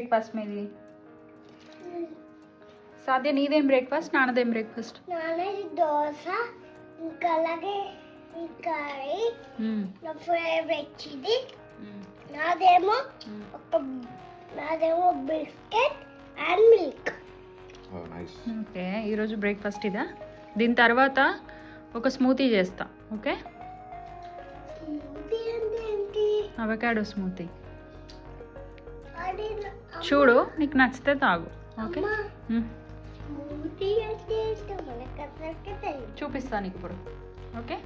Breakfast మీది? సాధ్య నీదేం breakfast, నాన్నదేం breakfast? నాన్నది దోశ, ఇంకా అలాగే కర్రీ, నా ఫేవరెట్ ఇది. నాదేమో బిస్కెట్ అండ్ మిల్క్. ఓకే, ఈరోజు బ్రేక్ఫాస్ట్ ఇదా. దీని తర్వాత ఒక స్మూతీ చేస్తా. Okay, avocado smoothie. చూడు, నీకు నచ్చితే తాగు. ఓకే, చూపిస్తాను ఇప్పుడు. ఓకే,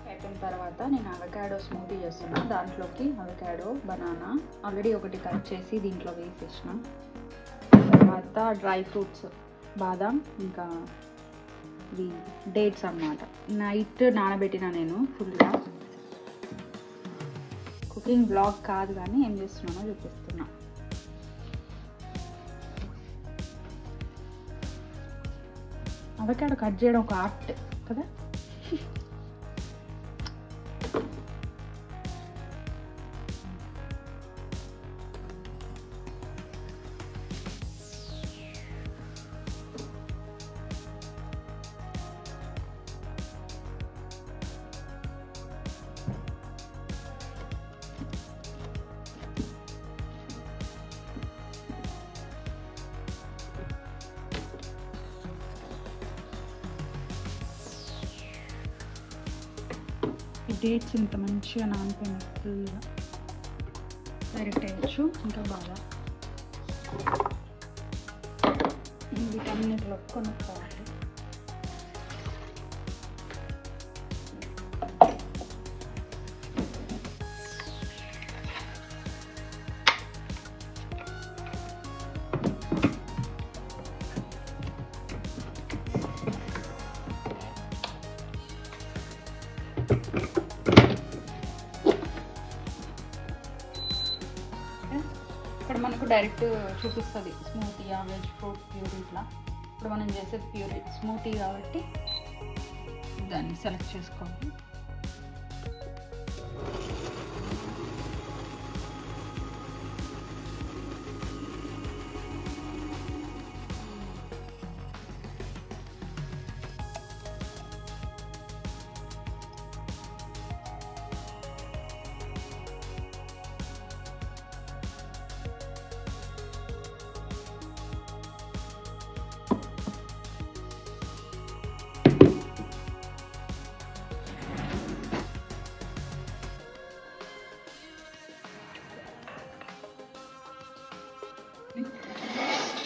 అయిపోయిన తర్వాత నేను అవకాడో స్మూతీ చేస్తున్నా. దాంట్లోకి అవకాడో, బనానా ఆల్రెడీ ఒకటి కట్ చేసి దీంట్లో వేసేసిన. తర్వాత డ్రై ఫ్రూట్స్, బాదం, ఇంకా ఇవి డేట్స్ అన్నమాట. నైట్ నానబెట్టిన నేను ఫుల్గా. కుకింగ్ బ్లాగ్ కాదు కానీ ఏం చేస్తున్నానో చూపిస్తున్నా. అవకాడో కట్ చేయడం ఒక ఆర్ట్ కదా. డేట్స్ ఇంత మంచిగా నానిపోయినాయి ఫుల్గా. డైరెక్ట్ వేయచ్చు, ఇంకా బాగా వీటన్నిటిలో కొనుక్కోవాలి. ఇక్కడ మనకు డైరెక్ట్ చూపిస్తుంది స్మూతీయా, వెజ్ ఫ్రూట్ ప్యూరీ ఇట్లా. ఇప్పుడు మనం చేసేది ప్యూరీ స్మూతీ కాబట్టి దాన్ని సెలెక్ట్ చేసుకోవాలి.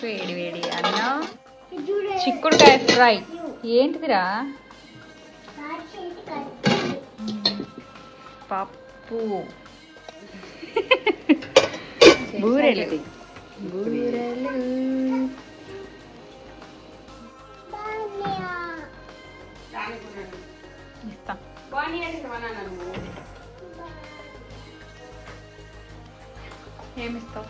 వేడి వేడి అన్నం, చిక్కుడుకాయ ఫ్రై. ఏంటిదిరా? పప్పు, బూరెలు. బూరెలు ఇస్తా. ఏమిస్తావు?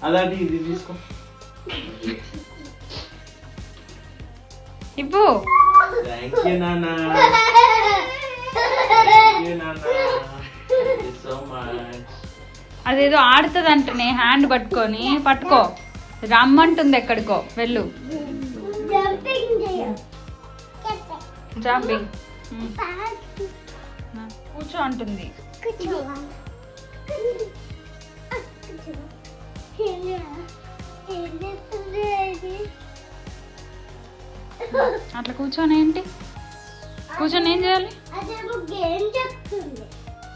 అదాటి ఇది తీసుకో. ఇవ్వు. థ్యాంక్ యూ నాన్న. So much. అదేదో ఆడుతుంది అంటనే హ్యాండ్ పట్టుకొని. పట్టుకో, రమ్మంటుంది ఎక్కడికో. వెళ్ళు. జంపింగ్. కూర్చో అంటుంది. అట్లా కూర్చొని ఏంటి? కూర్చొని ఏం చేయాలి?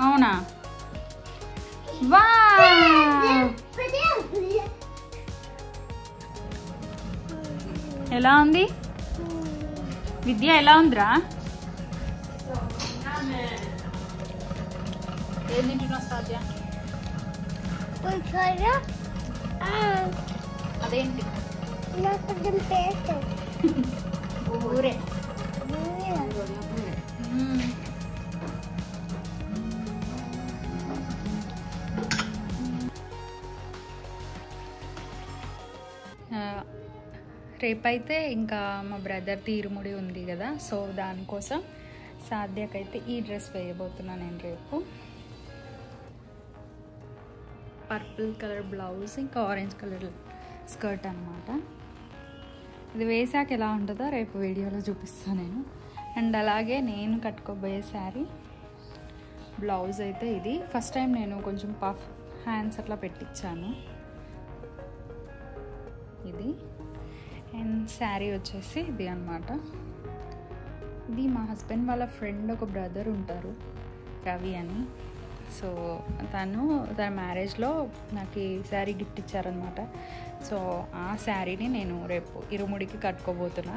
అవునా? వా, ఎలా ఉంది విద్య? ఎలా ఉందిరా? ఏం తింటున్నావు సాధ్య? అదేంటి? ఊరే. రేపైతే ఇంకా మా బ్రదర్ తీరుముడి ఉంది కదా, సో దానికోసం సాధ్యకైతే ఈ డ్రెస్ వేయబోతున్నాను నేను రేపు. పర్పుల్ కలర్ బ్లౌజ్ ఇంకా ఆరెంజ్ కలర్ స్కర్ట్ అనమాట. ఇది వేసాక ఎలా ఉంటుందో రేపు వీడియోలో చూపిస్తాను నేను. అండ్ అలాగే నేను కట్టుకోబోయే శారీ బ్లౌజ్ అయితే ఇది. ఫస్ట్ టైం నేను కొంచెం పఫ్ హ్యాండ్స్ అట్లా పెట్టించాను ఇది. అండ్ శారీ వచ్చేసి ఇది అనమాట. ఇది మా హస్బెండ్ వాళ్ళ ఫ్రెండ్ ఒక బ్రదర్ ఉంటారు రవి అని. సో తన మ్యారేజ్లో నాకు ఈ శారీ గిఫ్ట్ ఇచ్చారనమాట. సో ఆ శారీని నేను రేపు ఇరుముడికి కట్టుకోబోతున్నా.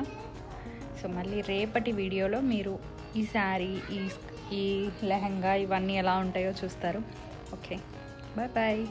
సో మళ్ళీ రేపటి వీడియోలో మీరు ఈ శారీ, ఈ లెహంగా ఇవన్నీ ఎలా ఉంటాయో చూస్తారు. Okay, bye bye.